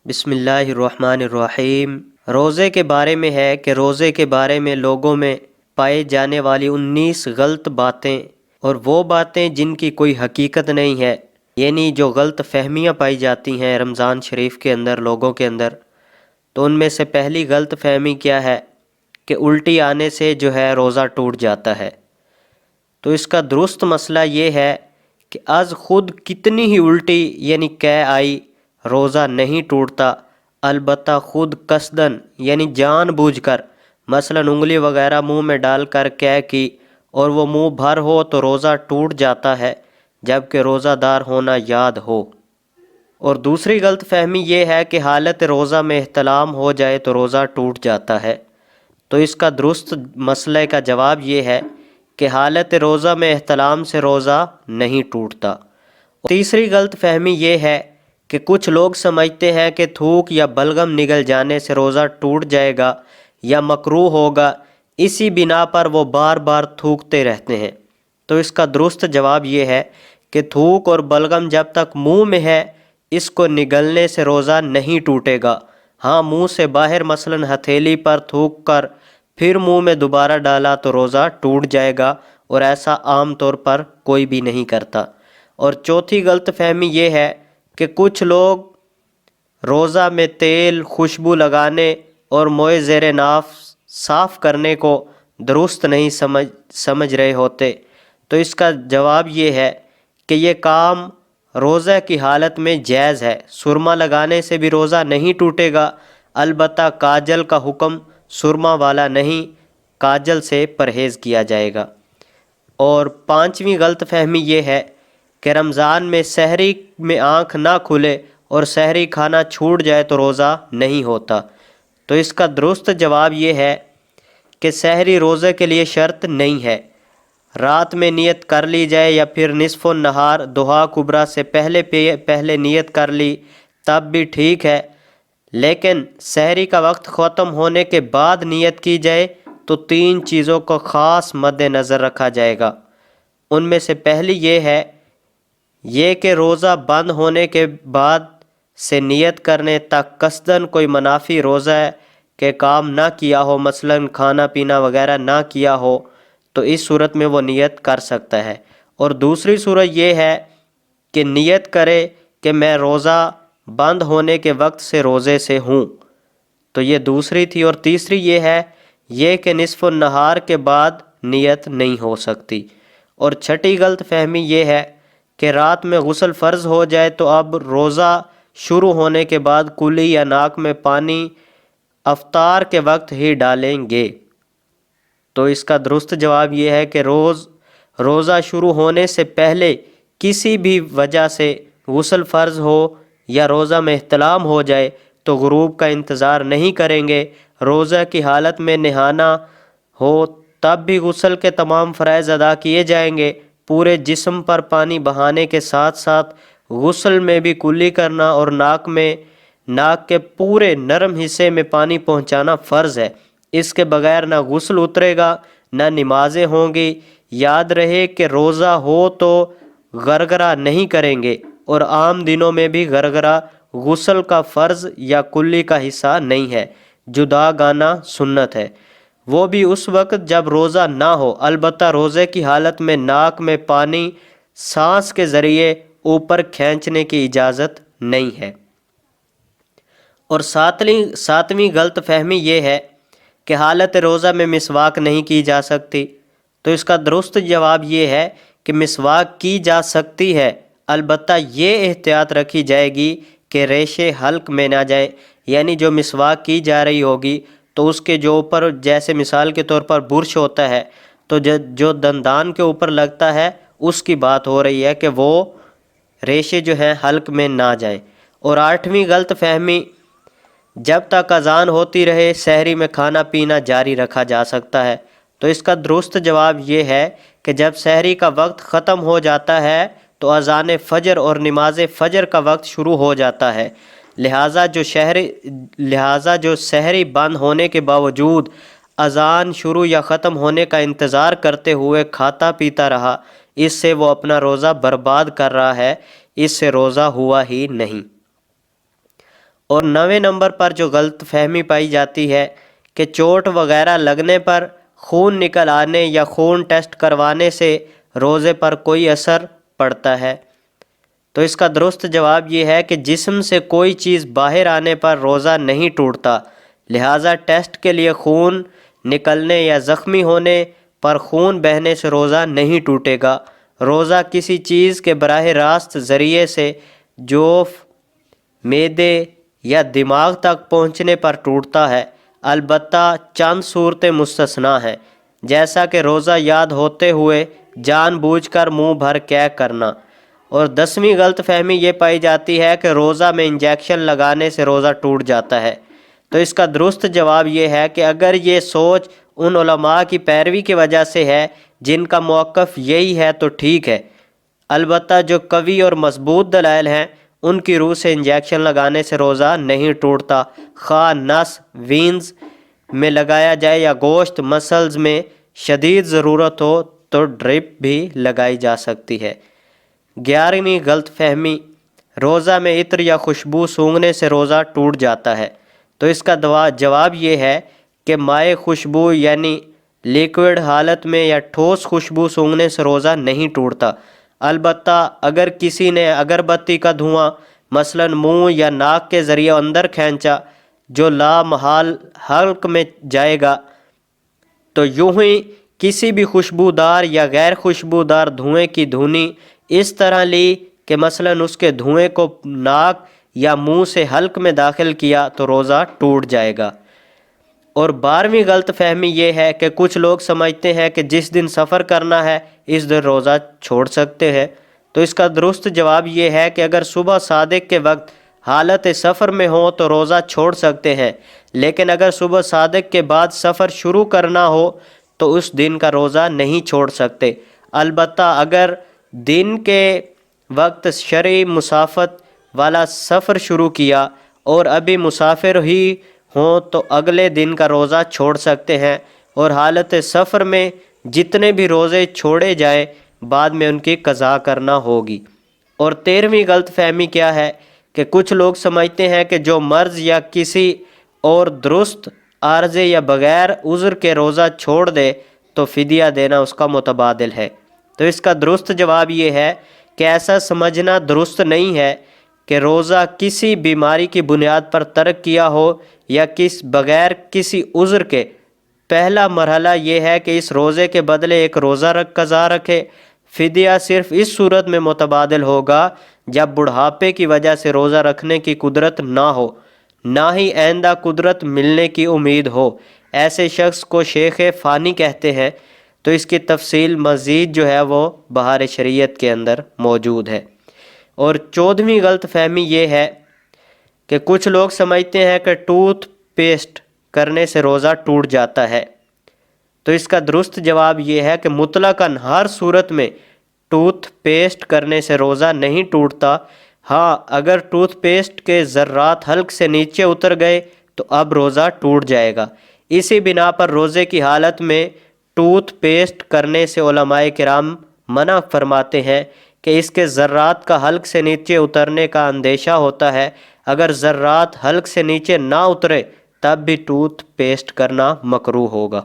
بسم اللہ الرحمن الرحیم۔ روزے کے بارے میں ہے کہ روزے کے بارے میں لوگوں میں پائے جانے والی 19 غلط باتیں اور وہ باتیں جن کی کوئی حقیقت نہیں ہے، یعنی جو غلط فہمیاں پائی جاتی ہیں رمضان شریف کے اندر لوگوں کے اندر۔ تو ان میں سے پہلی غلط فہمی کیا ہے کہ الٹی آنے سے جو ہے روزہ ٹوٹ جاتا ہے۔ تو اس کا درست مسئلہ یہ ہے کہ از خود کتنی ہی الٹی یعنی قے آئی روزہ نہیں ٹوٹتا، البتہ خود قصدن یعنی جان بوجھ کر، مثلا انگلی وغیرہ منہ میں ڈال کر قے کی اور وہ منہ بھر ہو تو روزہ ٹوٹ جاتا ہے، جبکہ روزہ دار ہونا یاد ہو۔ اور دوسری غلط فہمی یہ ہے کہ حالت روزہ میں احتلام ہو جائے تو روزہ ٹوٹ جاتا ہے۔ تو اس کا درست مسئلے کا جواب یہ ہے کہ حالت روزہ میں احتلام سے روزہ نہیں ٹوٹتا۔ تیسری غلط فہمی یہ ہے کہ کچھ لوگ سمجھتے ہیں کہ تھوک یا بلغم نگل جانے سے روزہ ٹوٹ جائے گا یا مکروہ ہوگا، اسی بنا پر وہ بار بار تھوکتے رہتے ہیں۔ تو اس کا درست جواب یہ ہے کہ تھوک اور بلغم جب تک منہ میں ہے اس کو نگلنے سے روزہ نہیں ٹوٹے گا۔ ہاں، منہ سے باہر مثلا ہتھیلی پر تھوک کر پھر منہ میں دوبارہ ڈالا تو روزہ ٹوٹ جائے گا، اور ایسا عام طور پر کوئی بھی نہیں کرتا۔ اور چوتھی غلط فہمی یہ ہے کہ کچھ لوگ روزہ میں تیل، خوشبو لگانے اور موئے زیر ناف صاف کرنے کو درست نہیں سمجھ رہے ہوتے۔ تو اس کا جواب یہ ہے کہ یہ کام روزہ کی حالت میں جائز ہے۔ سرما لگانے سے بھی روزہ نہیں ٹوٹے گا، البتہ کاجل کا حکم سرما والا نہیں، کاجل سے پرہیز کیا جائے گا۔ اور پانچویں غلط فہمی یہ ہے کہ رمضان میں سحری میں آنکھ نہ کھلے اور سحری کھانا چھوٹ جائے تو روزہ نہیں ہوتا۔ تو اس کا درست جواب یہ ہے کہ سحری روزے کے لیے شرط نہیں ہے، رات میں نیت کر لی جائے یا پھر نصف النہار ضحیٰ کبریٰ سے پہلے نیت کر لی تب بھی ٹھیک ہے، لیکن سحری کا وقت ختم ہونے کے بعد نیت کی جائے تو 3 چیزوں کو خاص مد نظر رکھا جائے گا۔ ان میں سے پہلی یہ کہ روزہ بند ہونے کے بعد سے نیت کرنے تک قصداً کوئی منافی روزہ کے کام نہ کیا ہو، مثلا کھانا پینا وغیرہ نہ کیا ہو، تو اس صورت میں وہ نیت کر سکتا ہے۔ اور دوسری صورت یہ ہے کہ نیت کرے کہ میں روزہ بند ہونے کے وقت سے روزے سے ہوں، تو یہ دوسری تھی۔ اور تیسری یہ کہ نصف النہار کے بعد نیت نہیں ہو سکتی۔ اور چھٹی غلط فہمی یہ ہے کہ رات میں غسل فرض ہو جائے تو اب روزہ شروع ہونے کے بعد کلی یا ناک میں پانی افطار کے وقت ہی ڈالیں گے۔ تو اس کا درست جواب یہ ہے کہ روزہ شروع ہونے سے پہلے کسی بھی وجہ سے غسل فرض ہو یا روزہ میں احتلام ہو جائے تو غروب کا انتظار نہیں کریں گے۔ روزہ کی حالت میں نہانا ہو تب بھی غسل کے تمام فرائض ادا کیے جائیں گے۔ پورے جسم پر پانی بہانے کے ساتھ ساتھ غسل میں بھی کلی کرنا اور ناک کے پورے نرم حصے میں پانی پہنچانا فرض ہے۔ اس کے بغیر نہ غسل اترے گا نہ نمازیں ہوں گی۔ یاد رہے کہ روزہ ہو تو غرغرہ نہیں کریں گے، اور عام دنوں میں بھی غرغرہ غسل کا فرض یا کلی کا حصہ نہیں ہے، جدا گانا سنت ہے، وہ بھی اس وقت جب روزہ نہ ہو۔ البتہ روزے کی حالت میں ناک میں پانی سانس کے ذریعے اوپر کھینچنے کی اجازت نہیں ہے۔ اور ساتویں غلط فہمی یہ ہے کہ حالت روزہ میں مسواک نہیں کی جا سکتی۔ تو اس کا درست جواب یہ ہے کہ مسواک کی جا سکتی ہے، البتہ یہ احتیاط رکھی جائے گی کہ ریشے حلق میں نہ جائیں، یعنی جو مسواک کی جا رہی ہوگی تو اس کے جو اوپر، جیسے مثال کے طور پر برش ہوتا ہے تو جو دندان کے اوپر لگتا ہے اس کی بات ہو رہی ہے کہ وہ ریشے جو ہیں حلق میں نہ جائیں۔ اور 8ویں غلط فہمی، جب تک اذان ہوتی رہے سحری میں کھانا پینا جاری رکھا جا سکتا ہے۔ تو اس کا درست جواب یہ ہے کہ جب سحری کا وقت ختم ہو جاتا ہے تو اذان فجر اور نماز فجر کا وقت شروع ہو جاتا ہے، لہٰذا جو سحری بند ہونے کے باوجود اذان شروع یا ختم ہونے کا انتظار کرتے ہوئے کھاتا پیتا رہا، اس سے وہ اپنا روزہ برباد کر رہا ہے، اس سے روزہ ہوا ہی نہیں۔ اور 9ویں نمبر پر جو غلط فہمی پائی جاتی ہے کہ چوٹ وغیرہ لگنے پر خون نکل آنے یا خون ٹیسٹ کروانے سے روزے پر کوئی اثر پڑتا ہے، تو اس کا درست جواب یہ ہے کہ جسم سے کوئی چیز باہر آنے پر روزہ نہیں ٹوٹتا، لہٰذا ٹیسٹ کے لیے خون نکلنے یا زخمی ہونے پر خون بہنے سے روزہ نہیں ٹوٹے گا۔ روزہ کسی چیز کے براہ راست ذریعے سے جوف، معدے یا دماغ تک پہنچنے پر ٹوٹتا ہے، البتہ چند صورتیں مستثنیٰ ہیں، جیسا کہ روزہ یاد ہوتے ہوئے جان بوجھ کر منہ بھر کیک کرنا۔ اور 10ویں غلط فہمی یہ پائی جاتی ہے کہ روزہ میں انجیکشن لگانے سے روزہ ٹوٹ جاتا ہے، تو اس کا درست جواب یہ ہے کہ اگر یہ سوچ ان علماء کی پیروی کی وجہ سے ہے جن کا موقف یہی ہے تو ٹھیک ہے، البتہ جو قوی اور مضبوط دلائل ہیں ان کی روح سے انجیکشن لگانے سے روزہ نہیں ٹوٹتا، خواہ نس وینز میں لگایا جائے یا گوشت مسلز میں شدید ضرورت ہو تو ڈرپ بھی لگائی جا سکتی ہے۔ 11ویں غلط فہمی، روزہ میں عطر یا خوشبو سونگھنے سے روزہ ٹوٹ جاتا ہے، تو اس کا جواب یہ ہے کہ مائع خوشبو یعنی لیکوڈ حالت میں یا ٹھوس خوشبو سونگھنے سے روزہ نہیں ٹوٹتا، البتہ اگر کسی نے اگربتی کا دھواں مثلاً منہ یا ناک کے ذریعے اندر کھینچا جو لا محال حلق میں جائے گا، تو یوں ہی کسی بھی خوشبودار یا غیر خوشبودار دھوئیں کی دھونی اس طرح لی کہ مثلاً اس کے دھوئیں کو ناک یا منہ سے حلق میں داخل کیا تو روزہ ٹوٹ جائے گا۔ اور 12ویں غلط فہمی یہ ہے کہ کچھ لوگ سمجھتے ہیں کہ جس دن سفر کرنا ہے اس دن روزہ چھوڑ سکتے ہیں، تو اس کا درست جواب یہ ہے کہ اگر صبح صادق کے وقت حالت سفر میں ہو تو روزہ چھوڑ سکتے ہیں، لیکن اگر صبح صادق کے بعد سفر شروع کرنا ہو تو اس دن کا روزہ نہیں چھوڑ سکتے، البتہ اگر دن کے وقت شرعی مسافت والا سفر شروع کیا اور ابھی مسافر ہی ہوں تو اگلے دن کا روزہ چھوڑ سکتے ہیں، اور حالت سفر میں جتنے بھی روزے چھوڑے جائیں بعد میں ان کی قضا کرنا ہوگی۔ اور 13ویں غلط فہمی کیا ہے کہ کچھ لوگ سمجھتے ہیں کہ جو مرض یا کسی اور درست عارضے یا بغیر عذر کے روزہ چھوڑ دے تو فدیہ دینا اس کا متبادل ہے، تو اس کا درست جواب یہ ہے کہ ایسا سمجھنا درست نہیں ہے کہ روزہ کسی بیماری کی بنیاد پر ترک کیا ہو یا بغیر کسی عذر کے۔ پہلا مرحلہ یہ ہے کہ اس روزے کے بدلے ایک روزہ قضا رکھے۔ فدیہ صرف اس صورت میں متبادل ہوگا جب بڑھاپے کی وجہ سے روزہ رکھنے کی قدرت نہ ہو، نہ ہی آئندہ قدرت ملنے کی امید ہو۔ ایسے شخص کو شیخ فانی کہتے ہیں، تو اس کی تفصیل مزید جو ہے وہ بہار شریعت کے اندر موجود ہے۔ اور 14ویں غلط فہمی یہ ہے کہ کچھ لوگ سمجھتے ہیں کہ ٹوتھ پیسٹ کرنے سے روزہ ٹوٹ جاتا ہے، تو اس کا درست جواب یہ ہے کہ مطلقاً ہر صورت میں ٹوتھ پیسٹ کرنے سے روزہ نہیں ٹوٹتا، ہاں اگر ٹوتھ پیسٹ کے ذرات حلق سے نیچے اتر گئے تو اب روزہ ٹوٹ جائے گا۔ اسی بنا پر روزے کی حالت میں ٹوتھ پیسٹ کرنے سے علماء کرام منع فرماتے ہیں کہ اس کے ذرات کا حلق سے نیچے اترنے کا اندیشہ ہوتا ہے، اگر ذرات حلق سے نیچے نہ اترے تب بھی ٹوتھ پیسٹ کرنا مکروہ ہوگا۔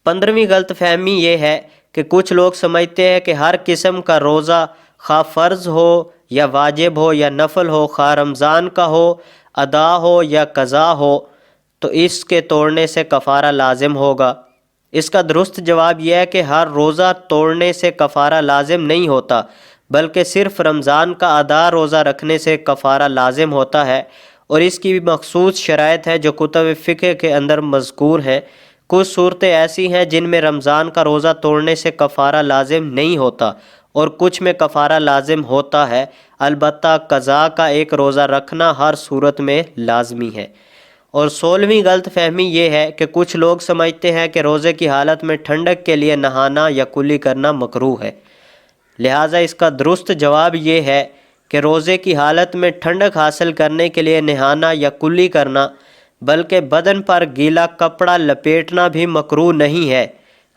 15ویں غلط فہمی یہ ہے کہ کچھ لوگ سمجھتے ہیں کہ ہر قسم کا روزہ خواہ فرض ہو یا واجب ہو یا نفل ہو، خواہ رمضان کا ہو، ادا ہو یا قضا ہو، تو اس کے توڑنے سے کفارہ لازم ہوگا۔ اس کا درست جواب یہ ہے کہ ہر روزہ توڑنے سے کفارہ لازم نہیں ہوتا، بلکہ صرف رمضان کا ادا روزہ رکھنے سے کفارہ لازم ہوتا ہے، اور اس کی بھی مخصوص شرائط ہے جو کتب فقہ کے اندر مذکور ہیں۔ کچھ صورتیں ایسی ہیں جن میں رمضان کا روزہ توڑنے سے کفارہ لازم نہیں ہوتا اور کچھ میں کفارہ لازم ہوتا ہے، البتہ قضا کا ایک روزہ رکھنا ہر صورت میں لازمی ہے۔ اور 16ویں غلط فہمی یہ ہے کہ کچھ لوگ سمجھتے ہیں کہ روزے کی حالت میں ٹھنڈک کے لیے نہانا یا کلی کرنا مکروہ ہے، لہٰذا اس کا درست جواب یہ ہے کہ روزے کی حالت میں ٹھنڈک حاصل کرنے کے لیے نہانا یا کلی کرنا، بلکہ بدن پر گیلا کپڑا لپیٹنا بھی مکروہ نہیں ہے۔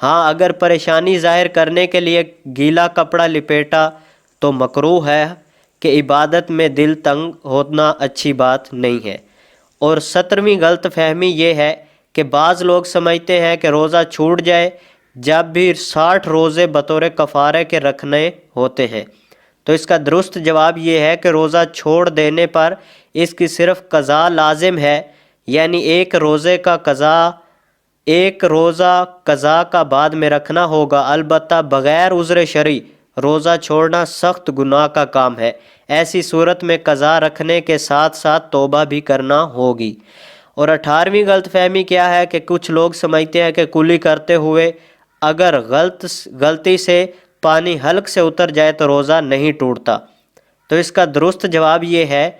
ہاں اگر پریشانی ظاہر کرنے کے لیے گیلا کپڑا لپیٹا تو مکروہ ہے، کہ عبادت میں دل تنگ ہونا اچھی بات نہیں ہے۔ اور 17ویں غلط فہمی یہ ہے کہ بعض لوگ سمجھتے ہیں کہ روزہ چھوٹ جائے جب بھی 60 روزے بطور کفارے کے رکھنے ہوتے ہیں، تو اس کا درست جواب یہ ہے کہ روزہ چھوڑ دینے پر اس کی صرف قضا لازم ہے، یعنی ایک روزہ قضا کا بعد میں رکھنا ہوگا، البتہ بغیر عذر شرعی روزہ چھوڑنا سخت گناہ کا کام ہے۔ ایسی صورت میں قضا رکھنے کے ساتھ ساتھ توبہ بھی کرنا ہوگی۔ اور 18ویں غلط فہمی کیا ہے کہ کچھ لوگ سمجھتے ہیں کہ کلی کرتے ہوئے اگر غلطی سے پانی حلق سے اتر جائے تو روزہ نہیں ٹوٹتا، تو اس کا درست جواب یہ ہے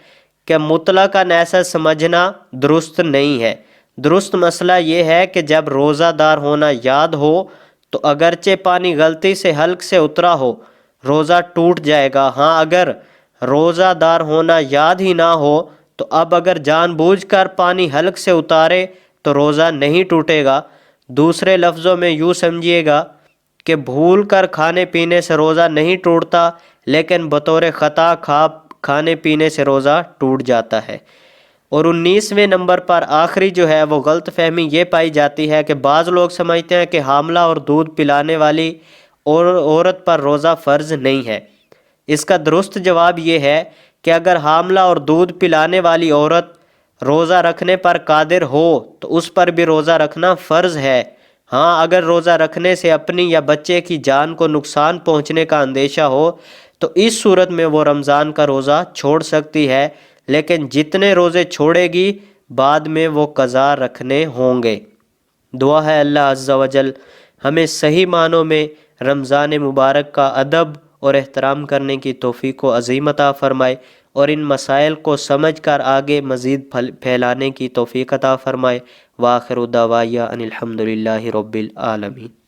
کہ مطلقاً ایسا سمجھنا درست نہیں ہے۔ درست مسئلہ یہ ہے کہ جب روزہ دار ہونا یاد ہو تو اگرچہ پانی غلطی سے حلق سے اترا ہو روزہ ٹوٹ جائے گا۔ ہاں اگر روزہ دار ہونا یاد ہی نہ ہو تو اب اگر جان بوجھ کر پانی حلق سے اتارے تو روزہ نہیں ٹوٹے گا۔ دوسرے لفظوں میں یوں سمجھیے گا کہ بھول کر کھانے پینے سے روزہ نہیں ٹوٹتا، لیکن بطور خطا کھانے پینے سے روزہ ٹوٹ جاتا ہے۔ اور 19ویں نمبر پر آخری جو ہے وہ غلط فہمی یہ پائی جاتی ہے کہ بعض لوگ سمجھتے ہیں کہ حاملہ اور دودھ پلانے والی عورت پر روزہ فرض نہیں ہے۔ اس کا درست جواب یہ ہے کہ اگر حاملہ اور دودھ پلانے والی عورت روزہ رکھنے پر قادر ہو تو اس پر بھی روزہ رکھنا فرض ہے۔ ہاں اگر روزہ رکھنے سے اپنی یا بچے کی جان کو نقصان پہنچنے کا اندیشہ ہو تو اس صورت میں وہ رمضان کا روزہ چھوڑ سکتی ہے، لیکن جتنے روزے چھوڑے گی بعد میں وہ قضا رکھنے ہوں گے۔ دعا ہے اللہ عز و جل ہمیں صحیح معنوں میں رمضان مبارک کا ادب اور احترام کرنے کی توفیق و عظیم عطا فرمائے، اور ان مسائل کو سمجھ کر آگے مزید پھیلانے کی توفیق عطا فرمائے۔ وآخر دعوایا ان الحمد للہ رب العالمین۔